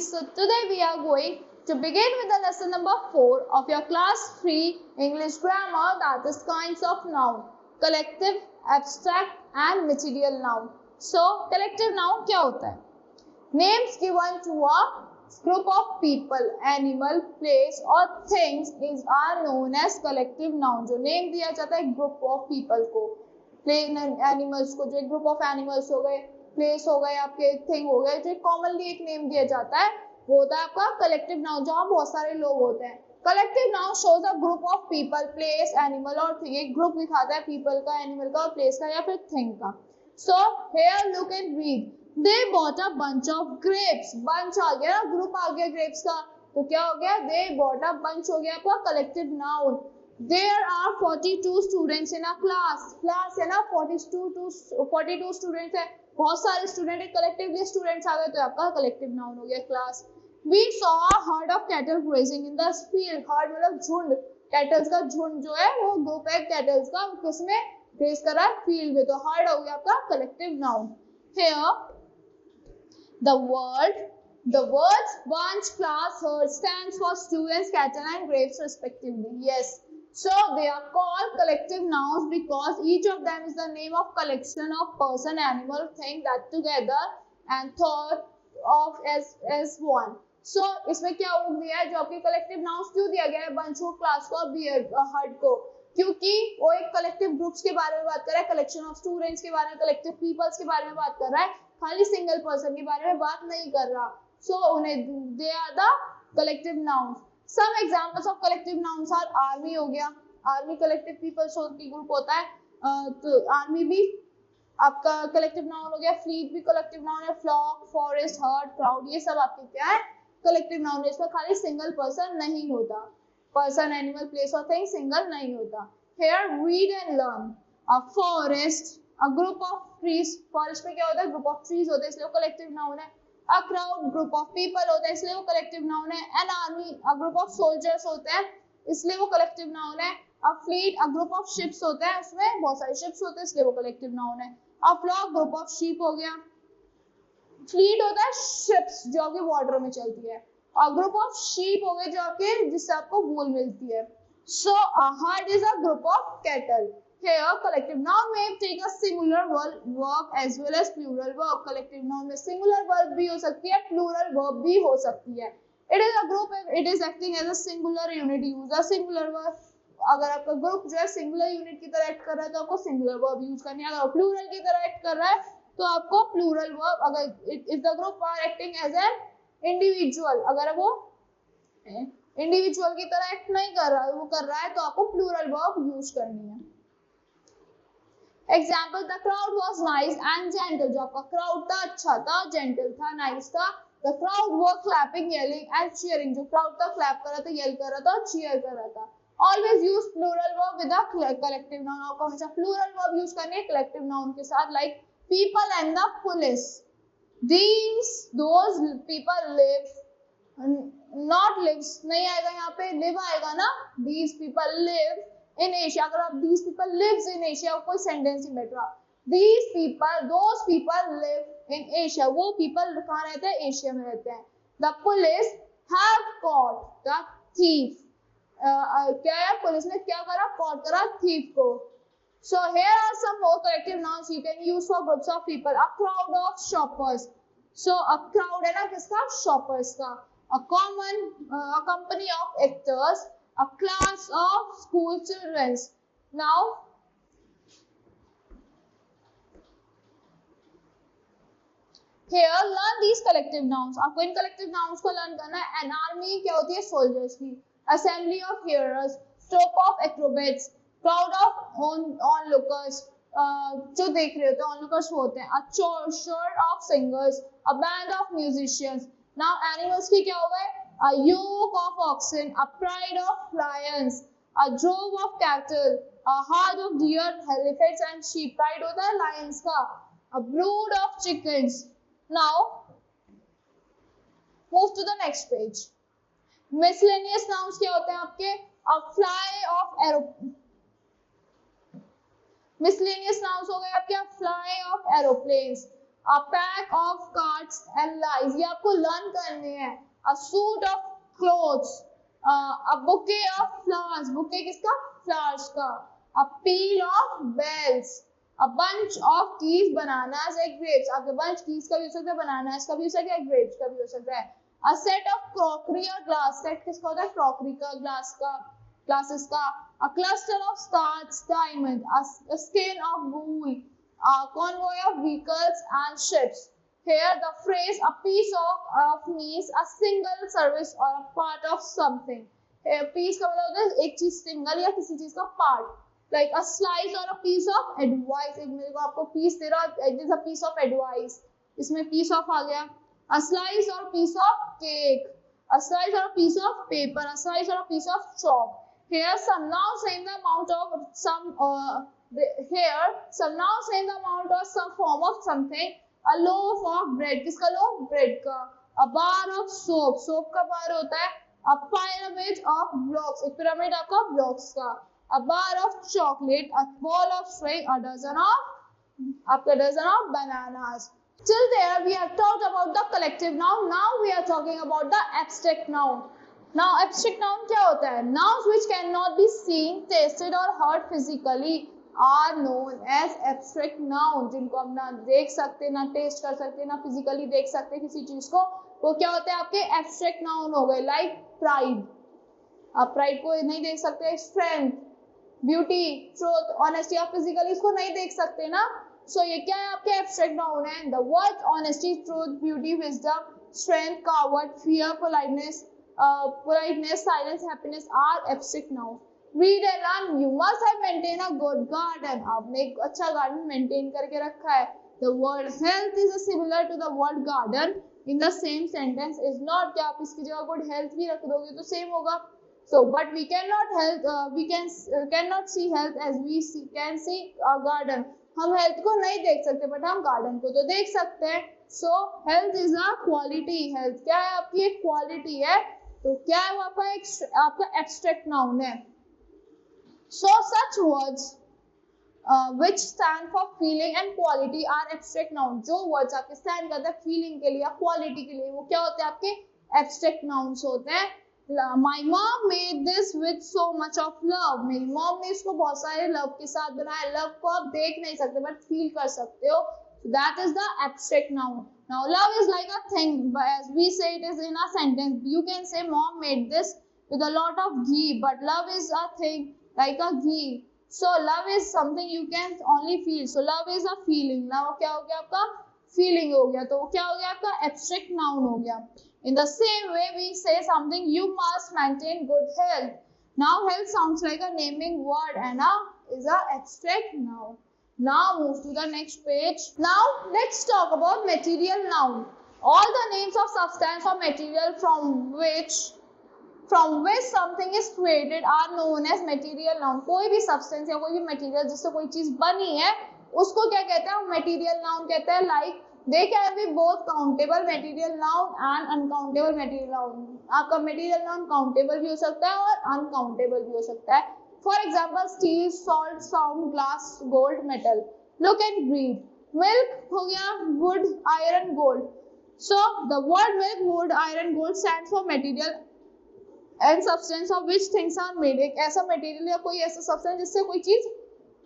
So today we are going to begin with the lesson number 4 of your class 3 English grammar, that is kinds of noun, collective, abstract and material noun. So collective noun क्या होता है? Names given to a group of people, animal, place or things are known as collective noun. जो name दिया जाता है group of people को, animals को, जो group of animals हो गए, प्लेस हो गए, आपके थिंग हो गए, जो कॉमनली एक नेम दिया जाता है वो होता है आपका कलेक्टिव नाउन, जहाँ बहुत सारे लोग होते हैं. Collective noun shows a group of people, place, animal और थिंग. एक ग्रुप दिखाता है पीपल का, एनिमल का, प्लेस का या फिर थिंग का. So here look and read. They bought a bunch of grapes. Bunch आ गया ना, ग्रुप आ गया ग्रेप्स का, तो क्या हो गया? दे बॉट अ बंच हो गया आपका collective noun. There are 42 students in a class. Class है ना, 42 स्टूडेंट्स है, बहुत सारे स्टूडेंट है, कलेक्टिवली स्टूडेंट्स आ गए तो आपका कलेक्टिव नाउन हो गया class. We saw a herd of cattle grazing in the field. herd मतलब झुंड, कैटल्स का झुंड जो है वो ग्रुप है कैटल्स का, किसमें ग्रेज कर रहा है? फील्ड में. तो हर्ड हो गया आपका collective noun. Here the words bunch, class, herd stands for students, cattle and grapes respectively. Yes. So they are called collective nouns because each of them is the name of collection of person, animal, thing that together and thought of as one. So इसमें क्या हो गया है? जो आपके collective nouns क्यों दिया गया है bunch को, class को, herd को? क्योंकि वो एक collective groups के बारे में बात कर रहा है, collection of students के बारे में, collective peoples के बारे में बात कर रहा है, खाली single person के बारे में बात नहीं कर रहा. So उन्हें they are the collective nouns. Some examples of collective nouns are army हो गया, आर्मी कलेक्टिव पीपल्स की ग्रुप होता है, तो आर्मी भी आपका कलेक्टिव नाउन हो गया. फ्लीट भी कलेक्टिव नाउन है, फ्लॉक, फॉरेस्ट, हर्ड, क्राउड, ये सब आपके क्या है? कलेक्टिव नाउन है. इसमें खाली सिंगल पर्सन नहीं होता, पर्सन, एनिमल, प्लेस और थिंग सिंगल नहीं होता. Here read and learn. A forest, a group of trees. Forest में क्या होता है? ग्रुप ऑफ ट्रीज होता है, इसलिए वो कलेक्टिव नाउन है. A crowd, group of people होता है, इसलिए वो कलेक्टिव नाउन है. An army, a group of soldiers होते हैं, इसलिए वो कलेक्टिव नाउन है. A fleet, a group of ships होते हैं, उसमें बहुत सारे शिप्स होते हैं, इसलिए वो कलेक्टिव नाउन है. A flock, group of sheep हो गया. फ्लीट होता है शिप्स जो आपके वाटर में चलती है, और ग्रुप ऑफ शीप हो गए जो आपके, जिससे आपको वूल मिलती है. So a herd is a group of cattle. Here collective noun may take a singular verb as well as plural verb. collective noun में singular verb भी हो सकती है, plural verb भी हो सकती है. It is a group, it is acting as a singular unit. use a singular verb. अगर आपका ग्रुप जो है सिंगुलर यूनिट की तरह एक्ट कर रहा है तो आपको सिंगुलर वर्ब यूज करनी है. अगर प्लूरल की तरह एक्ट कर रहा है तो आपको प्लूरल वर्ब. अगर if the group are acting as an individual, अगर वो इंडिविजुअल की तरह एक्ट नहीं कर रहा है, वो कर रहा है, तो आपको प्लूरल वर्ब यूज करनी है. Example, the crowd was nice and gentle. जो आपका क्राउड था अच्छा था, जेंटल था, नाइस था. The crowd were clapping, yelling and cheering. जो क्राउड था क्लैप कर रहा था, येल कर रहा था और चीयर कर रहा था. Always use plural verb with a collective noun. आपको हमेशा plural verb यूज करनी है collective noun के साथ. Like people and the police. Those people live, not lives नहीं आएगा यहाँ पे, live आएगा ना. These people live in Asia. अगर आप these people lives in Asia, कोई सेंटेंस ही बैठ रहा. Those people live in Asia. वो people कहाँ रहते हैं? एशिया में रहते हैं. The police have caught the thief. क्या है? पुलिस ने क्या करा? कॉट करा थीफ को. So here are some more collective nouns you can use for groups of people. A crowd of shoppers. So a crowd है ना किसका? shoppers का. A company of actors. A class of school children. Now here learn these collective nouns. आपको इन collective nouns को learn करना है. An army क्या होती है? soldiers की. Assembly of hearers, troop of acrobats, crowd of onlookers, जो देख रहे होते हैं, onlookers होते हैं. A chorus of singers, a band of musicians. Now animals की क्या हो गए? A yoke of oxen, a pride of lions, a drove of cattle, a herd of deer, elephants and sheep. Pride होता है lions का. A brood of chickens. Now move to the next page. Miscellaneous nouns क्या होते हैं आपके? A fly of aeroplane. Miscellaneous nouns हो गए आपके? A fly of aeroplanes, a pack of cards and lies, ये आपको लर्न करने हैं. A suit of clothes, a bouquet of flowers, bouquet किसका? flowers का. A pile of bells, a bunch of keys, bananas and grapes. आपके bunch keys का भी हो सकता है, bananas का भी हो सकता है, grapes का भी हो सकता है. A set of crockery or glass, set किसका होता है? crockery का, glass का, glasses का. A cluster of stars, diamond, a skein of wool, a convoy of vehicles and ships. Here the phrase a piece of means a single service or a part of something. Here piece का मतलब होता है एक चीज single या किसी चीज का part. Like a slice or a piece of advice. एक मेरे को आपको piece दे रहा है, it is a piece of advice. इसमें piece of आ गया. A slice or a piece of cake. A slice or a piece of paper. A slice or a piece of chalk. Here some nouns saying the amount of some. Here some nouns saying the amount of some form of something. A loaf of bread. किसका loaf? bread का. A bar of soap. soap का bar होता है. A pyramid of blocks. एक pyramid आपका blocks का. A bar of chocolate. A ball of string. A dozen of bananas. Till there we have talked about the collective noun. Now we are talking about the abstract noun. Now abstract noun क्या होता है? Nouns which cannot be seen, tasted or heard physically are known as abstract noun. जिनको हम ना देख सकते, ना test कर सकते, ना फिजिकली देख सकते किसी चीज को, वो क्या होते हैं? आपके abstract noun हो गए. Like pride. आप pride को नहीं देख सकते. Strength, beauty, truth, honesty, आप फिजिकली इसको नहीं देख सकते ना. So ये क्या है? आपके abstract noun है. The words honesty, truth, beauty, wisdom, strength, coward, fear, politeness, silence, happiness are abstract nouns. Read and learn. You must have maintained a good garden. आपने एक अच्छा garden maintain करके रखा है. The word health is similar to the word garden in the same sentence. Is not कि आप इसकी जगह good health भी रख दोगे तो same होगा. So, but we cannot see health as we can see a garden. हम हेल्थ को नहीं देख सकते बट हम गार्डन को तो देख सकते हैं. सो health is a quality. Health क्या है? आपकी एक क्वालिटी है. तो क्या है वो आपका एब्स्ट्रैक्ट नाउन है. So such words which stand for feeling and quality are abstract noun. जो वर्ड्स आपके स्टैंड करते हैं फीलिंग के लिए या क्वालिटी के लिए, वो क्या होते हैं? आपके एब्स्ट्रैक्ट नाउन्स होते हैं. My mom made this with so much of love. मेरी मॉम ने इसको बहुत सारे लव के साथ बनाया. लव को आप देख नहीं सकते बट फील कर सकते हो. That is the abstract noun. Now love is like a thing, but as we say it is in a sentence. You can say mom made this with a lot of ghee, but love is a thing like a ghee. So love is something you can only feel. So love is a feeling. Now क्या हो गया आपका? feeling हो गया. तो क्या हो गया आपका? abstract noun हो गया. In the same way, we say something, you must maintain good health. Now, health sounds like a naming word and is a abstract noun. Now, move to the next page. Now, let's talk about material noun. All the names of substance or material from which something is created are known as material noun. कोई भी substance या कोई भी material जिससे कोई चीज बनी है, उसको क्या कहते हैं? material noun कहते हैं. Like they can be both countable material noun and uncountable material noun. आपका material noun countable भी हो सकता है और uncountable भी हो सकता है. For example, steel, salt, sound, glass, gold, metal. Look and read. Milk हो गया, wood, iron, gold. So the word milk, wood, iron, gold stands for material and substance of which things are made. एक ऐसा material या कोई ऐसा substance जिससे कोई चीज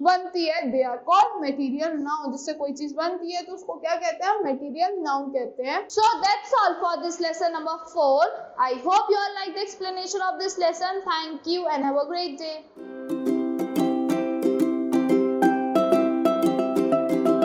बनती है. They are called material noun. जिससे कोई चीज बनती है तो उसको क्या कहते हैं? मटेरियल नाउन कहते हैं. So that's all for this lesson number 4. I hope you all like the explanation of this lesson. Thank you and have a great day.